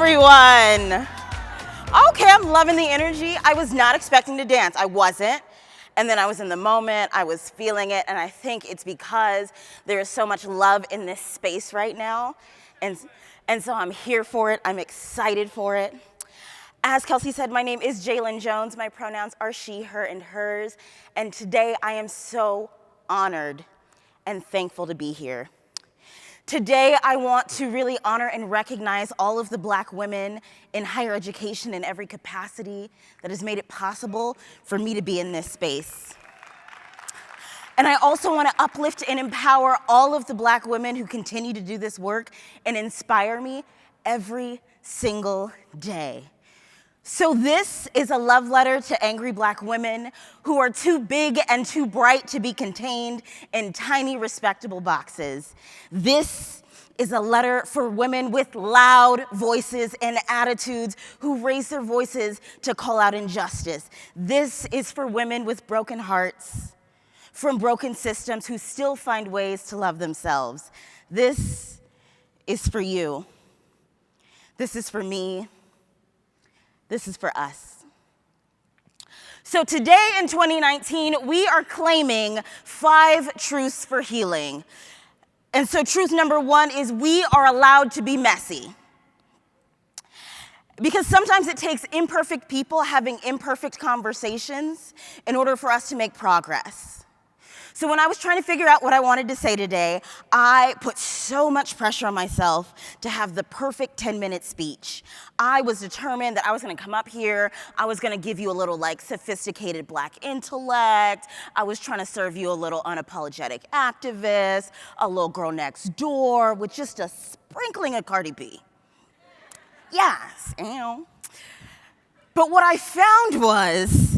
everyone. Okay, I'm loving the energy. I was not expecting to dance. I wasn't. And then I was in the moment, I was feeling it, and I think it's because there is so much love in this space right now. And so I'm here for it. I'm excited for it. As Kelsey said, my name is Jaylyn Jones. My pronouns are she, her, and hers. And today I am so honored and thankful to be here. Today, I want to really honor and recognize all of the Black women in higher education in every capacity that has made it possible for me to be in this space. And I also want to uplift and empower all of the Black women who continue to do this work and inspire me every single day. So this is a love letter to angry Black women who are too big and too bright to be contained in tiny, respectable boxes. This is a letter for women with loud voices and attitudes who raise their voices to call out injustice. This is for women with broken hearts from broken systems who still find ways to love themselves. This is for you. This is for me. This is for us. So today in 2019, we are claiming 5 truths for healing. And so truth number 1 is we are allowed to be messy. Because sometimes it takes imperfect people having imperfect conversations in order for us to make progress. So when I was trying to figure out what I wanted to say today, I put so much pressure on myself to have the perfect 10-minute speech. I was determined that I was gonna come up here, I was gonna give you a little sophisticated Black intellect, I was trying to serve you a little unapologetic activist, a little girl next door with just a sprinkling of Cardi B. Yes, But what I found was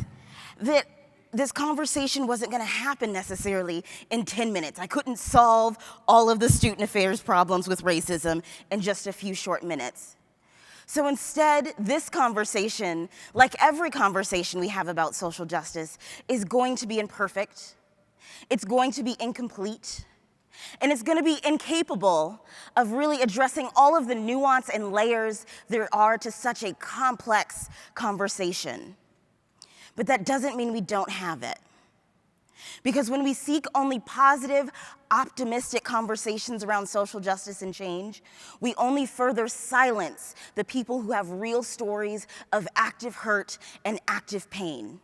that this conversation wasn't gonna happen necessarily in 10 minutes. I couldn't solve all of the student affairs problems with racism in just a few short minutes. So instead, this conversation, like every conversation we have about social justice, is going to be imperfect, it's going to be incomplete, and it's gonna be incapable of really addressing all of the nuance and layers there are to such a complex conversation. But that doesn't mean we don't have it. Because when we seek only positive, optimistic conversations around social justice and change, we only further silence the people who have real stories of active hurt and active pain.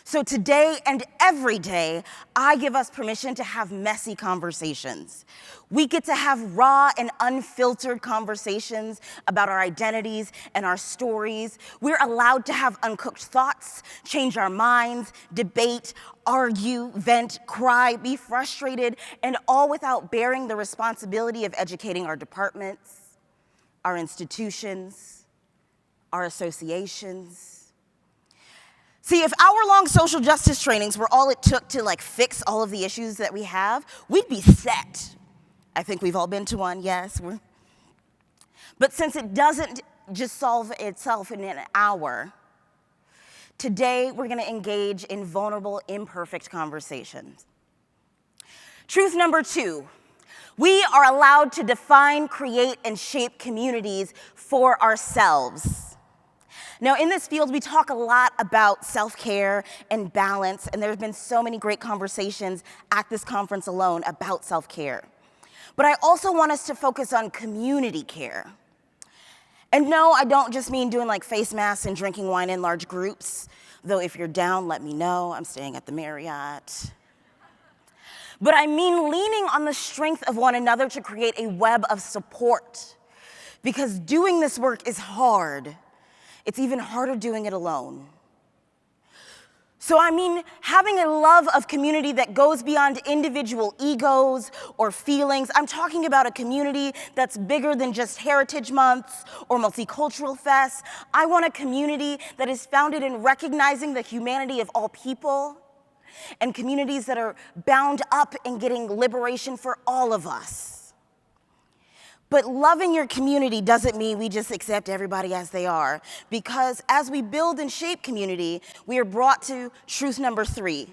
So today and every day, I give us permission to have messy conversations. We get to have raw and unfiltered conversations about our identities and our stories. We're allowed to have uncooked thoughts, change our minds, debate, argue, vent, cry, be frustrated, and all without bearing the responsibility of educating our departments, our institutions, our associations. See, if hour-long social justice trainings were all it took to fix all of the issues that we have, we'd be set. I think we've all been to one, yes. But since it doesn't just solve itself in an hour, today we're gonna engage in vulnerable, imperfect conversations. Truth number 2, we are allowed to define, create, and shape communities for ourselves. Now, in this field, we talk a lot about self-care and balance, and there have been so many great conversations at this conference alone about self-care. But I also want us to focus on community care. And no, I don't just mean doing face masks and drinking wine in large groups, though if you're down, let me know. I'm staying at the Marriott. But I mean leaning on the strength of one another to create a web of support. Because doing this work is hard. It's even harder doing it alone. So I mean having a love of community that goes beyond individual egos or feelings. I'm talking about a community that's bigger than just Heritage Months or Multicultural Fest. I want a community that is founded in recognizing the humanity of all people and communities that are bound up in getting liberation for all of us. But loving your community doesn't mean we just accept everybody as they are, because as we build and shape community, we are brought to truth number 3.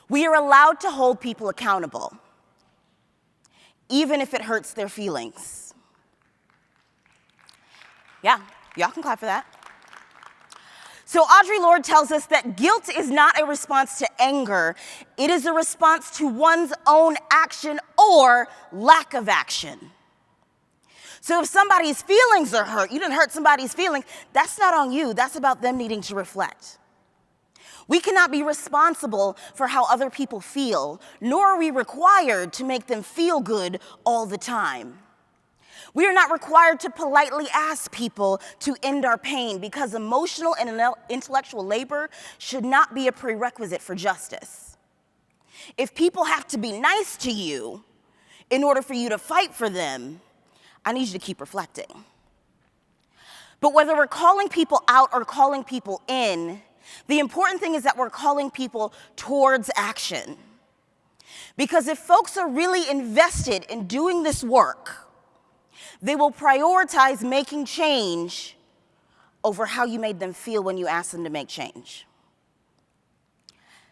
We are allowed to hold people accountable, even if it hurts their feelings. Yeah, y'all can clap for that. So Audre Lorde tells us that guilt is not a response to anger. It is a response to one's own action or lack of action. So if somebody's feelings are hurt, you didn't hurt somebody's feelings, that's not on you. That's about them needing to reflect. We cannot be responsible for how other people feel, nor are we required to make them feel good all the time. We are not required to politely ask people to end our pain because emotional and intellectual labor should not be a prerequisite for justice. If people have to be nice to you in order for you to fight for them, I need you to keep reflecting. But whether we're calling people out or calling people in, the important thing is that we're calling people towards action. Because if folks are really invested in doing this work, they will prioritize making change over how you made them feel when you asked them to make change.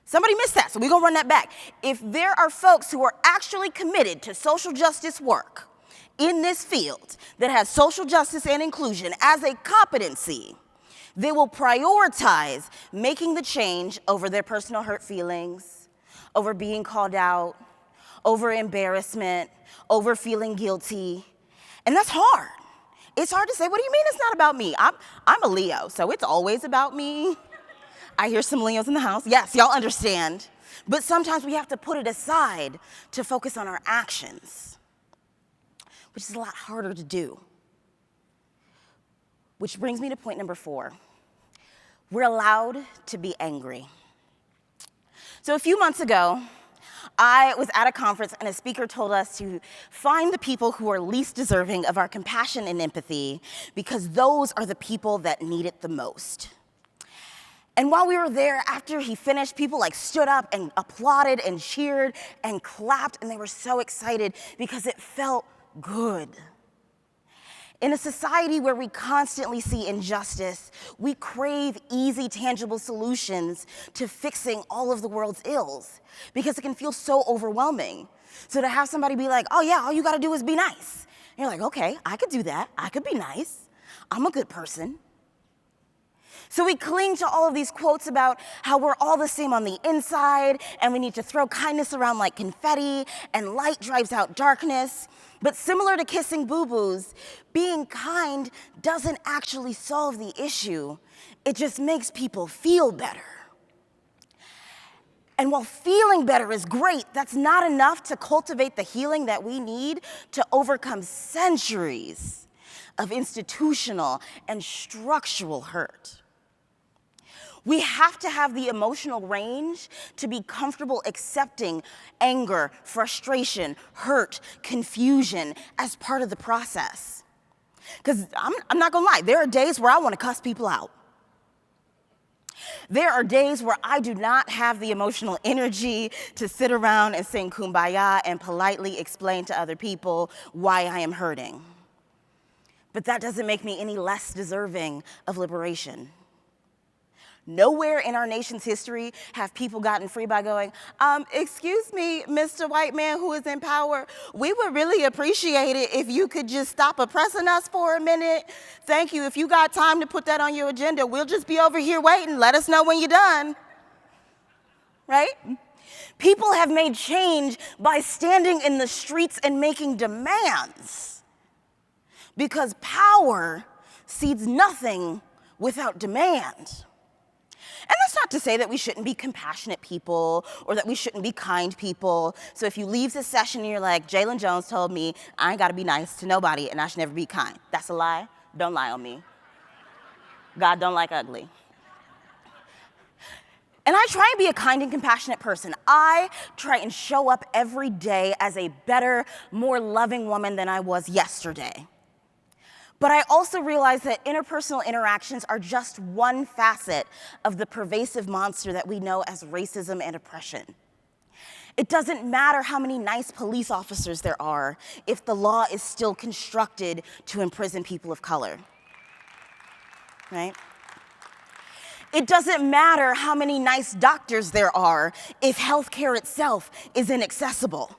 Somebody missed that, so we're gonna run that back. If there are folks who are actually committed to social justice work in this field that has social justice and inclusion as a competency, they will prioritize making the change over their personal hurt feelings, over being called out, over embarrassment, over feeling guilty. And that's hard. It's hard to say, what do you mean it's not about me? I'm a Leo, so it's always about me. I hear some Leos in the house. Yes, y'all understand. But sometimes we have to put it aside to focus on our actions, which is a lot harder to do. Which brings me to point number 4. We're allowed to be angry. So a few months ago, I was at a conference and a speaker told us to find the people who are least deserving of our compassion and empathy because those are the people that need it the most. And while we were there, after he finished, people stood up and applauded and cheered and clapped, and they were so excited because it felt good. In a society where we constantly see injustice, we crave easy, tangible solutions to fixing all of the world's ills because it can feel so overwhelming. So to have somebody be like, oh yeah, all you gotta do is be nice. And you're like, okay, I could do that. I could be nice. I'm a good person. So we cling to all of these quotes about how we're all the same on the inside and we need to throw kindness around like confetti and light drives out darkness. But similar to kissing boo-boos, being kind doesn't actually solve the issue. It just makes people feel better. And while feeling better is great, that's not enough to cultivate the healing that we need to overcome centuries of institutional and structural hurt. We have to have the emotional range to be comfortable accepting anger, frustration, hurt, confusion as part of the process. Because I'm not gonna lie, there are days where I wanna cuss people out. There are days where I do not have the emotional energy to sit around and sing Kumbaya and politely explain to other people why I am hurting. But that doesn't make me any less deserving of liberation. Nowhere in our nation's history have people gotten free by going, excuse me, Mr. White Man who is in power, we would really appreciate it if you could just stop oppressing us for a minute. Thank you. If you got time to put that on your agenda, we'll just be over here waiting. Let us know when you're done. Right? People have made change by standing in the streets and making demands because power cedes nothing without demand. And that's not to say that we shouldn't be compassionate people or that we shouldn't be kind people. So if you leave this session and you're like, Jaylyn Jones told me I ain't gotta be nice to nobody and I should never be kind. That's a lie. Don't lie on me. God don't like ugly. And I try and be a kind and compassionate person. I try and show up every day as a better, more loving woman than I was yesterday. But I also realize that interpersonal interactions are just one facet of the pervasive monster that we know as racism and oppression. It doesn't matter how many nice police officers there are if the law is still constructed to imprison people of color, right? It doesn't matter how many nice doctors there are if healthcare itself is inaccessible.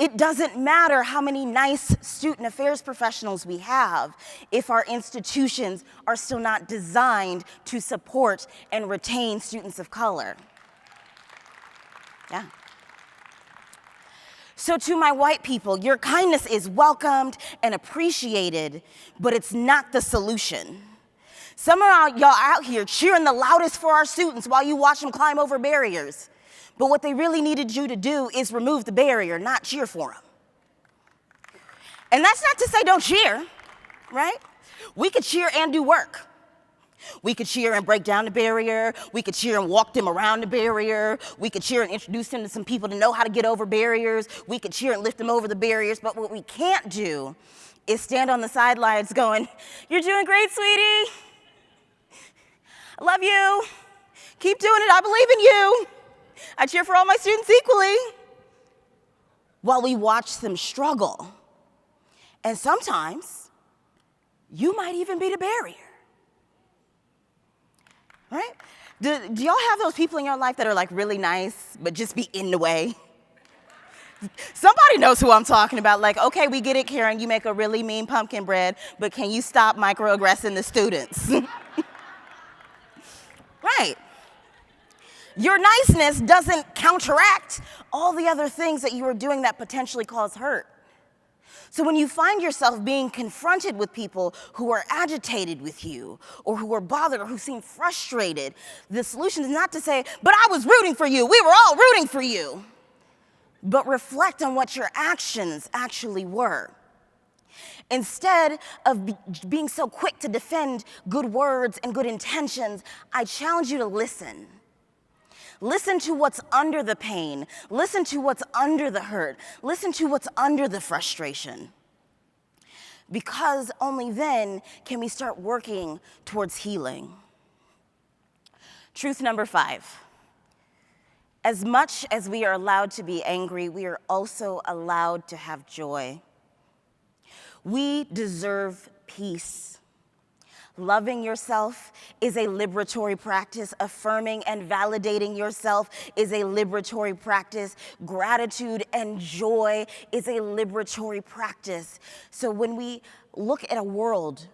It doesn't matter how many nice student affairs professionals we have if our institutions are still not designed to support and retain students of color. Yeah. So to my white people, your kindness is welcomed and appreciated, but it's not the solution. Some of y'all out here cheering the loudest for our students while you watch them climb over barriers. But what they really needed you to do is remove the barrier, not cheer for them. And that's not to say don't cheer, right? We could cheer and do work. We could cheer and break down the barrier. We could cheer and walk them around the barrier. We could cheer and introduce them to some people to know how to get over barriers. We could cheer and lift them over the barriers. But what we can't do is stand on the sidelines going, "You're doing great, sweetie. I love you. Keep doing it. I believe in you. I cheer for all my students equally," while we watch them struggle. And sometimes you might even be the barrier. Right? Do y'all have those people in your life that are like really nice, but just be in the way? Somebody knows who I'm talking about. Like, okay, we get it, Karen, you make a really mean pumpkin bread, but can you stop microaggressing the students? Right. Your niceness doesn't counteract all the other things that you are doing that potentially cause hurt. So when you find yourself being confronted with people who are agitated with you or who are bothered or who seem frustrated, the solution is not to say, "But I was rooting for you. We were all rooting for you." But reflect on what your actions actually were. Instead of being so quick to defend good words and good intentions, I challenge you to listen. Listen to what's under the pain. Listen to what's under the hurt. Listen to what's under the frustration. Because only then can we start working towards healing. Truth number 5. As much as we are allowed to be angry, we are also allowed to have joy. We deserve peace. Loving yourself is a liberatory practice. Affirming and validating yourself is a liberatory practice. Gratitude and joy is a liberatory practice. So when we look at a world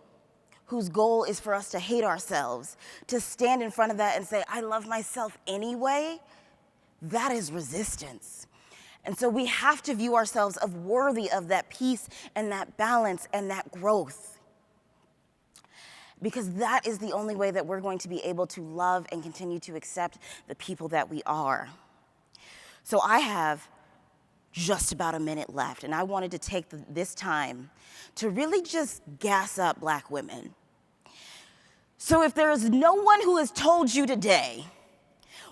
whose goal is for us to hate ourselves, to stand in front of that and say, "I love myself anyway," that is resistance. And so we have to view ourselves as worthy of that peace and that balance and that growth. Because that is the only way that we're going to be able to love and continue to accept the people that we are. So I have just about a minute left, and I wanted to take this time to really just gas up Black women. So if there is no one who has told you today,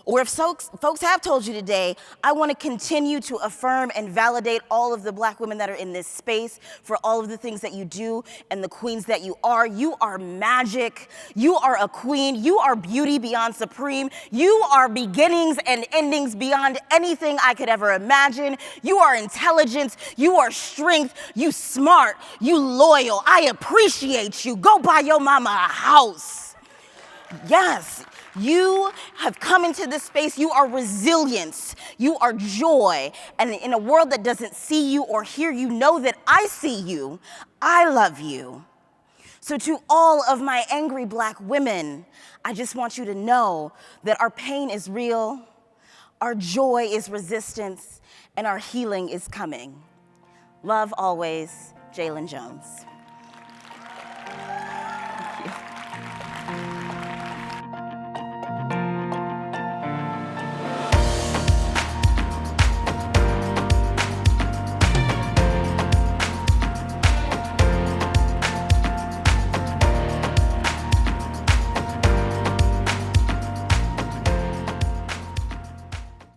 or if folks have told you today, I want to continue to affirm and validate all of the Black women that are in this space for all of the things that you do and the queens that you are. You are magic. You are a queen. You are beauty beyond supreme. You are beginnings and endings beyond anything I could ever imagine. You are intelligence. You are strength. You smart. You loyal. I appreciate you. Go buy your mama a house. Yes. You have come into this space. You are resilience. You are joy. And in a world that doesn't see you or hear you, know that I see you. I love you. So to all of my angry Black women, I just want you to know that our pain is real, our joy is resistance, and our healing is coming. Love always, Jaylyn Jones.